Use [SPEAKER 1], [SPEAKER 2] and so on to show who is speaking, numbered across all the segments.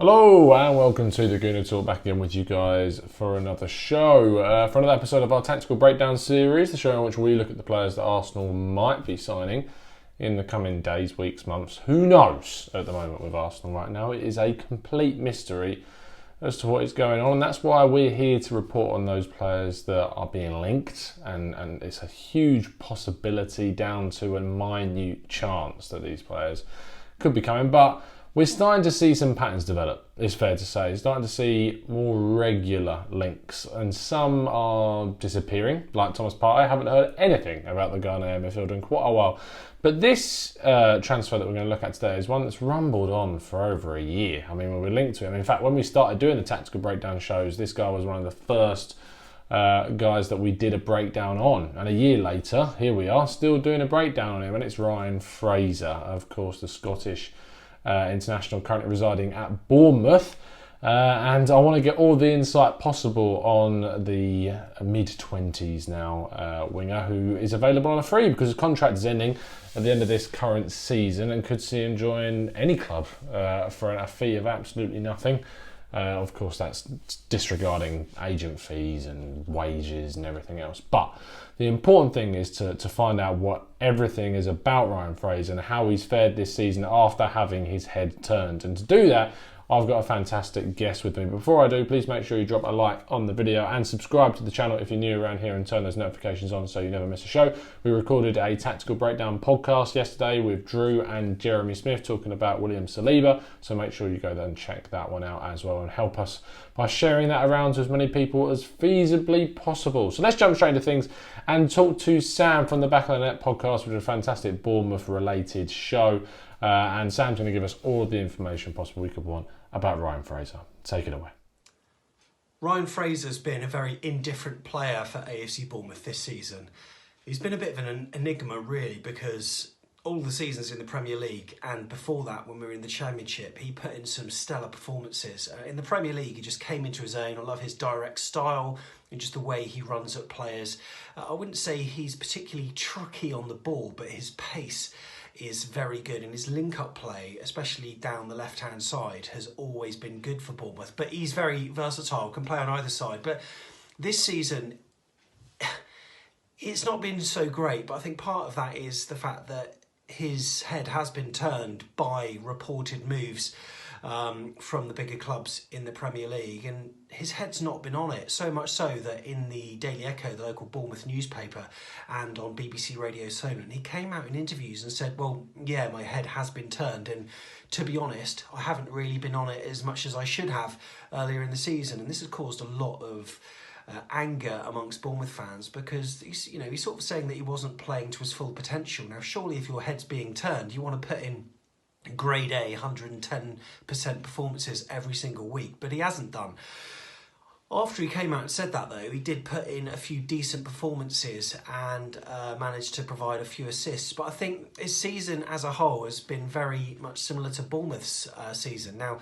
[SPEAKER 1] Hello and welcome to the Gooner Talk, back again with you guys for another show, for another episode of our Tactical Breakdown series, the show in which we look at the players that Arsenal might be signing in the coming days, weeks, months. Who knows at the moment with Arsenal right now? It is a complete mystery as to what is going on, and that's why we're here to report on those players that are being linked, and it's a huge possibility down to a minute chance that these players could be coming, but we're starting to see some patterns develop, it's fair to say. Starting to see more regular links, and some are disappearing, like Thomas Partey. I haven't heard anything about the Ghanaian midfielder in quite a while. But this transfer that we're going to look at today is one that's rumbled on for over a year. I mean, when we're linked to him. In fact, when we started doing the Tactical Breakdown shows, this guy was one of the first guys that we did a breakdown on. And a year later, here we are, still doing a breakdown on him. And it's Ryan Fraser, of course, the Scottish international currently residing at Bournemouth, and I want to get all the insight possible on the mid-20s now winger who is available on a free because his contract is ending at the end of this current season and could see him join any club for a fee of absolutely nothing. Of course, that's disregarding agent fees and wages and everything else. But the important thing is to find out what everything is about Ryan Fraser and how he's fared this season after having his head turned. And to do that, I've got a fantastic guest with me. Before I do, please make sure you drop a like on the video and subscribe to the channel if you're new around here and turn those notifications on so you never miss a show. We recorded a Tactical Breakdown podcast yesterday with Drew and Jeremy Smith talking about William Saliba, so make sure you go there and check that one out as well and help us by sharing that around to as many people as feasibly possible. So let's jump straight into things and talk to Sam from the Back of the Net podcast, which is a fantastic Bournemouth related show. And Sam's going to give us all the information possible we could want about Ryan Fraser. Take it away.
[SPEAKER 2] Ryan Fraser's been a very indifferent player for AFC Bournemouth this season. He's been a bit of an enigma, really, because all the seasons in the Premier League and before that, when we were in the Championship, he put in some stellar performances. In the Premier League, he just came into his own. I love his direct style and just the way he runs at players. I wouldn't say he's particularly tricky on the ball, but his pace is very good, and his link-up play, especially down the left-hand side, has always been good for Bournemouth. But he's very versatile, can play on either side. But this season, it's not been so great, but I think part of that is the fact that his head has been turned by reported moves from the bigger clubs in the Premier League, and his head's not been on it, so much so that in the Daily Echo, the local Bournemouth newspaper, and on BBC Radio Solent, he came out in interviews and said, well, yeah, my head has been turned, and to be honest, I haven't really been on it as much as I should have earlier in the season, and this has caused a lot of anger amongst Bournemouth fans because he's sort of saying that he wasn't playing to his full potential. Now, surely if your head's being turned, you want to put in grade A 110% performances every single week, but he hasn't done. After he came out and said that, though, he did put in a few decent performances and managed to provide a few assists. But I think his season as a whole has been very much similar to Bournemouth's season. Now,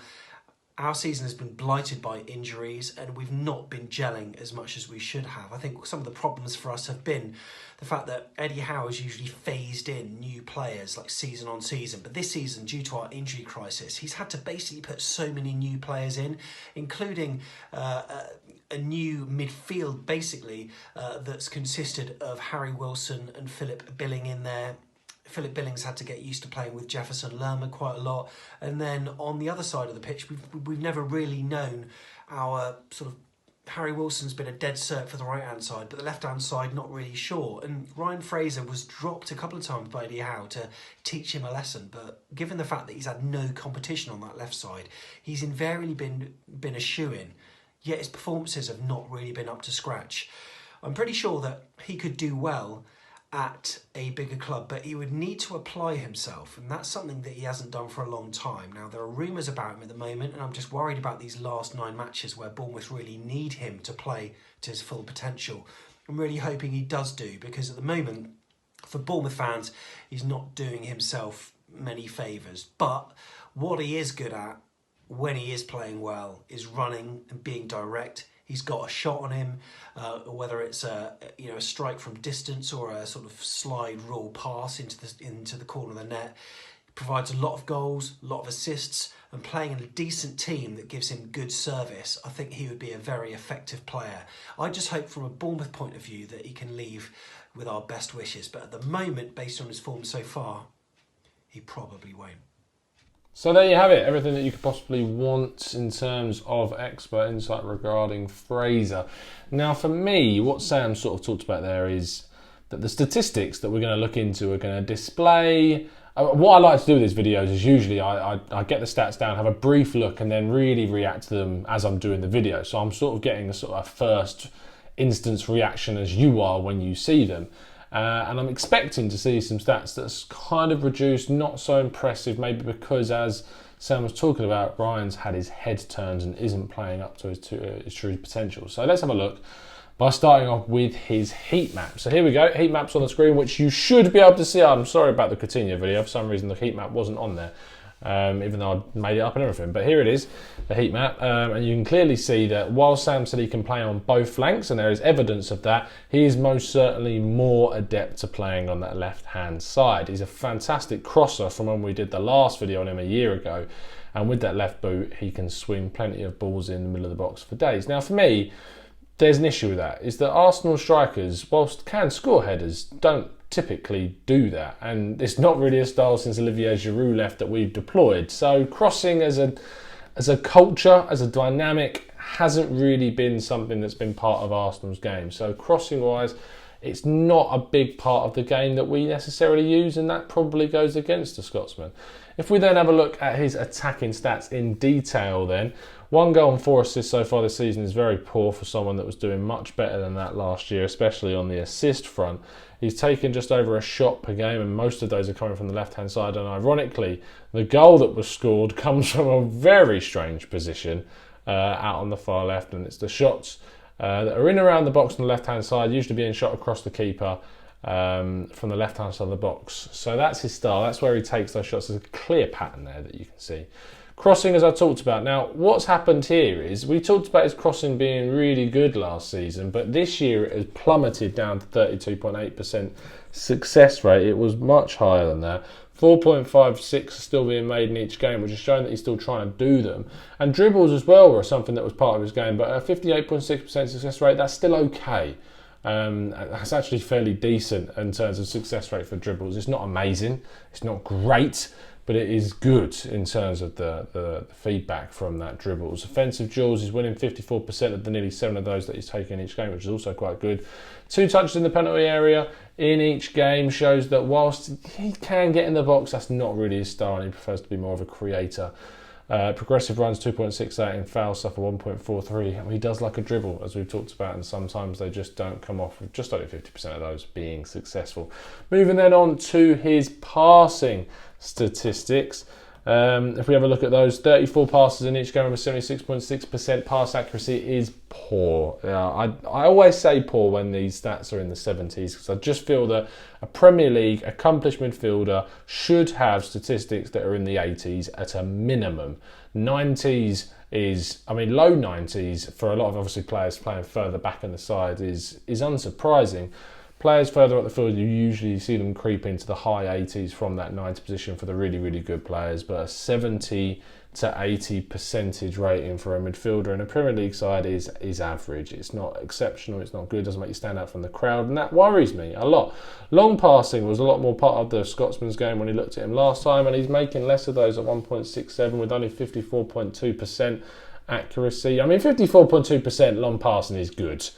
[SPEAKER 2] our season has been blighted by injuries and we've not been gelling as much as we should have. I think some of the problems for us have been the fact that Eddie Howe has usually phased in new players like season on season. But this season, due to our injury crisis, he's had to basically put so many new players in, including a new midfield, basically, that's consisted of Harry Wilson and Philip Billing in there. Philip Billings had to get used to playing with Jefferson Lerma quite a lot. And then on the other side of the pitch, we've never really known our sort of... Harry Wilson's been a dead cert for the right-hand side, but the left-hand side, not really sure. And Ryan Fraser was dropped a couple of times by Eddie Howe to teach him a lesson. But given the fact that he's had no competition on that left side, he's invariably been a shoo-in, yet his performances have not really been up to scratch. I'm pretty sure that he could do well at a bigger club, but he would need to apply himself, and that's something that he hasn't done for a long time. Now, there are rumours about him at the moment, and I'm just worried about these last 9 matches where Bournemouth really need him to play to his full potential. I'm really hoping he does do, because at the moment, for Bournemouth fans, he's not doing himself many favours. But what he is good at, when he is playing well, is running and being direct. He's got a shot on him, whether it's a strike from distance or a sort of slide roll pass into the corner of the net. provides a lot of goals, a lot of assists, and playing in a decent team that gives him good service, I think he would be a very effective player. I just hope from a Bournemouth point of view that he can leave with our best wishes, but at the moment, based on his form so far, he probably won't.
[SPEAKER 1] So there you have it, everything that you could possibly want in terms of expert insight regarding Fraser. Now for me, what Sam sort of talked about there is that the statistics that we're going to look into are going to display... What I like to do with these videos is usually I get the stats down, have a brief look, and then really react to them as I'm doing the video. So I'm sort of getting a sort of first instance reaction as you are when you see them. And I'm expecting to see some stats that's kind of reduced, not so impressive, maybe because, as Sam was talking about, Ryan's had his head turned and isn't playing up to his true potential. So let's have a look by starting off with his heat map. So here we go, heat maps on the screen, which you should be able to see. I'm sorry about the Coutinho video, for some reason the heat map wasn't on there. Even though I made it up and everything. But here it is, the heat map, and you can clearly see that while Sam said he can play on both flanks, and there is evidence of that, he is most certainly more adept to playing on that left-hand side. He's a fantastic crosser from when we did the last video on him a year ago, and with that left boot, he can swing plenty of balls in the middle of the box for days. Now for me, there's an issue with that, is that Arsenal strikers, whilst can score headers, don't typically do that, and it's not really a style since Olivier Giroud left that we've deployed. So crossing as a culture, as a dynamic, hasn't really been something that's been part of Arsenal's game. So crossing wise, it's not a big part of the game that we necessarily use, and that probably goes against the Scotsman. If we then have a look at his attacking stats in detail then, 1 goal and 4 assists so far this season is very poor for someone that was doing much better than that last year, especially on the assist front. He's taken just over a shot per game, and most of those are coming from the left-hand side. And ironically, the goal that was scored comes from a very strange position out on the far left, and it's the shots that are in around the box on the left-hand side, usually being shot across the keeper from the left-hand side of the box. So that's his style. That's where he takes those shots. There's a clear pattern there that you can see. Crossing, as I talked about. Now, what's happened here is we talked about his crossing being really good last season, but this year it has plummeted down to 32.8% success rate. It was much higher than that. 4.56 still being made in each game, which is showing that he's still trying to do them. And dribbles as well were something that was part of his game, but a 58.6% success rate, that's still okay. That's actually fairly decent in terms of success rate for dribbles. It's not amazing, it's not great, but it is good in terms of the feedback from that dribbles. Offensive duels, he's winning 54% of the nearly 7 of those that he's taken each game, which is also quite good. 2 touches in the penalty area in each game shows that whilst he can get in the box, that's not really his style, and he prefers to be more of a creator. Progressive runs 2.68 and foul suffer 1.43. He does like a dribble, as we've talked about, and sometimes they just don't come off, with just over 50% of those being successful. Moving then on to his passing statistics. If we have a look at those, 34 passes in each game with a 76.6% pass accuracy is poor. I always say poor when these stats are in the 70s, because I just feel that a Premier League accomplished midfielder should have statistics that are in the 80s at a minimum. 90s is, I mean, low 90s for a lot of obviously players playing further back in the side is unsurprising. Players further up the field, you usually see them creep into the high 80s from that 90 position for the really, really good players, but a 70 to 80 percentage rating for a midfielder in a Premier League side is average. It's not exceptional, it's not good, doesn't make you stand out from the crowd, and that worries me a lot. Long passing was a lot more part of the Scotsman's game when he looked at him last time, and he's making less of those at 1.67 with only 54.2% accuracy. I mean, 54.2% long passing is good.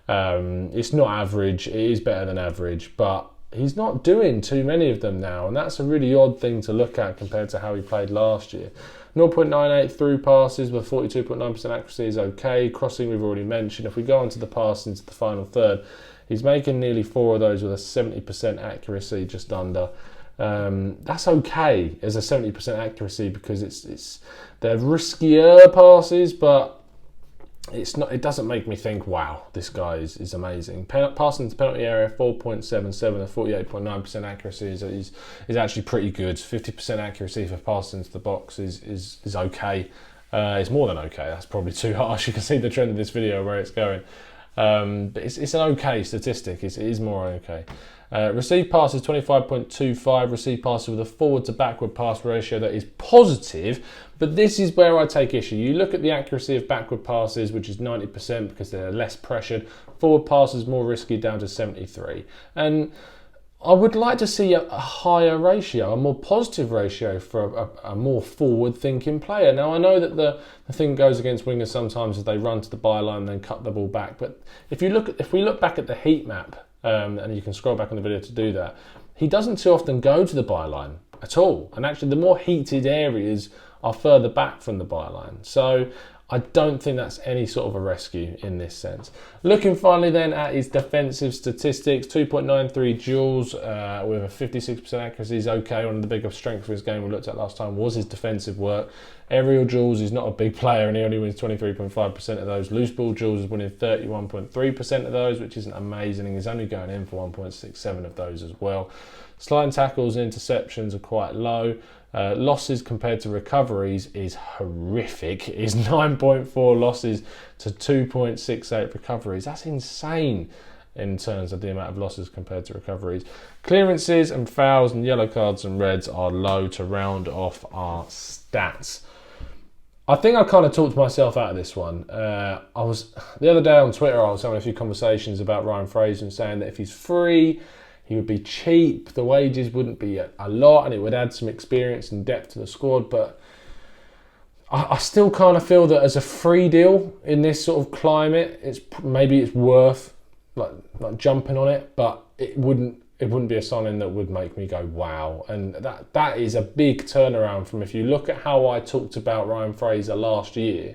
[SPEAKER 1] It's not average, it is better than average, but he's not doing too many of them now, and that's a really odd thing to look at compared to how he played last year. 0.98 through passes with 42.9% accuracy is okay. Crossing we've already mentioned. If we go on to the pass into the final third, he's making nearly 4 of those with a 70% accuracy, just under. That's okay as a 70% accuracy, because it's they're riskier passes, but it's not. It doesn't make me think, wow, this guy is amazing. Passing into the penalty area, 4.77 and 48.9% accuracy is actually pretty good. 50% accuracy for passing into the box is okay. It's more than okay. That's probably too harsh. You can see the trend of this video where it's going. But it's an okay statistic. It is more okay. Received passes 25.25, received passes with a forward to backward pass ratio that is positive, but this is where I take issue. You look at the accuracy of backward passes, which is 90% because they're less pressured. Forward passes more risky, down to 73. And I would like to see a higher ratio, a more positive ratio for a more forward-thinking player. Now, I know that the thing goes against wingers sometimes as they run to the byline and then cut the ball back. But if we look back at the heat map, and you can scroll back on the video to do that, he doesn't too often go to the byline at all. And actually, the more heated areas are further back from the byline. So I don't think that's any sort of a rescue in this sense. Looking finally then at his defensive statistics, 2.93 duels with a 56% accuracy is okay. One of the bigger strengths of his game we looked at last time was his defensive work. Aerial duels, he's not a big player and he only wins 23.5% of those. Loose ball duels is winning 31.3% of those, which isn't amazing. He's only going in for 1.67 of those as well. Sliding tackles and interceptions are quite low. Losses compared to recoveries is horrific. Is 9.4 losses to 2.68 recoveries. That's insane in terms of the amount of losses compared to recoveries. Clearances and fouls and yellow cards and reds are low to round off our stats. I think I kind of talked myself out of this one. The other day on Twitter, I was having a few conversations about Ryan Fraser and saying that if he's free, he would be cheap, the wages wouldn't be a lot, and it would add some experience and depth to the squad. But I still kind of feel that as a free deal in this sort of climate, maybe it's worth like jumping on it, but it wouldn't be a signing that would make me go wow. And that is a big turnaround from if you look at how I talked about Ryan Fraser last year.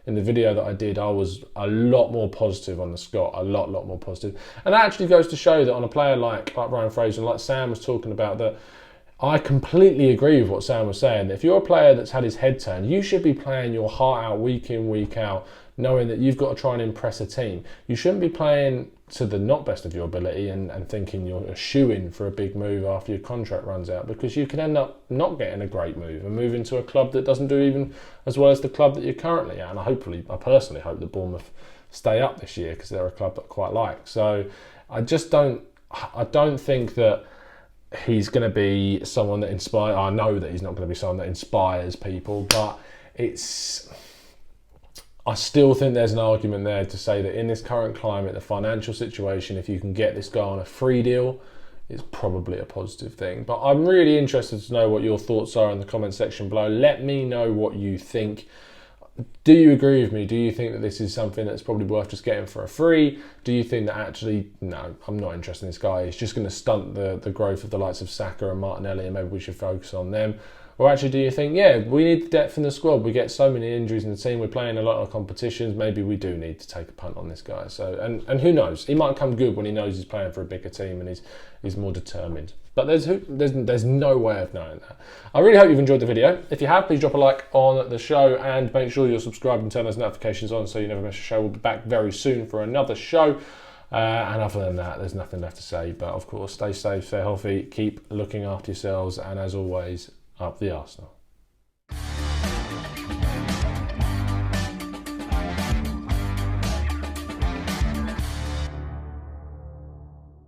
[SPEAKER 1] In the video that I did, I was a lot more positive on the Scot, a lot more positive. And that actually goes to show that on a player like Ryan Fraser, like Sam was talking about, that I completely agree with what Sam was saying. If you're a player that's had his head turned, you should be playing your heart out week in, week out, knowing that you've got to try and impress a team. You shouldn't be playing to the not best of your ability and thinking you're a shoo-in for a big move after your contract runs out, because you can end up not getting a great move and move into a club that doesn't do even as well as the club that you're currently at. And I personally hope that Bournemouth stay up this year because they're a club that I quite like. So I don't think that he's going to be someone that inspires. I know that he's not going to be someone that inspires people, but I still think there's an argument there to say that in this current climate, the financial situation, if you can get this guy on a free deal, it's probably a positive thing. But I'm really interested to know what your thoughts are in the comment section below. Let me know what you think. Do you agree with me? Do you think that this is something that's probably worth just getting for a free? Do you think that actually, no, I'm not interested in this guy. He's just going to stunt the growth of the likes of Saka and Martinelli, and maybe we should focus on them? Or actually, do you think, yeah, we need the depth in the squad. We get so many injuries in the team. We're playing a lot of competitions. Maybe we do need to take a punt on this guy. So, and who knows? He might come good when he knows he's playing for a bigger team and he's more determined. But there's no way of knowing that. I really hope you've enjoyed the video. If you have, please drop a like on the show and make sure you're subscribed and turn those notifications on so you never miss a show. We'll be back very soon for another show. And other than that, there's nothing left to say. But of course, stay safe, stay healthy, keep looking after yourselves, and as always, up the Arsenal.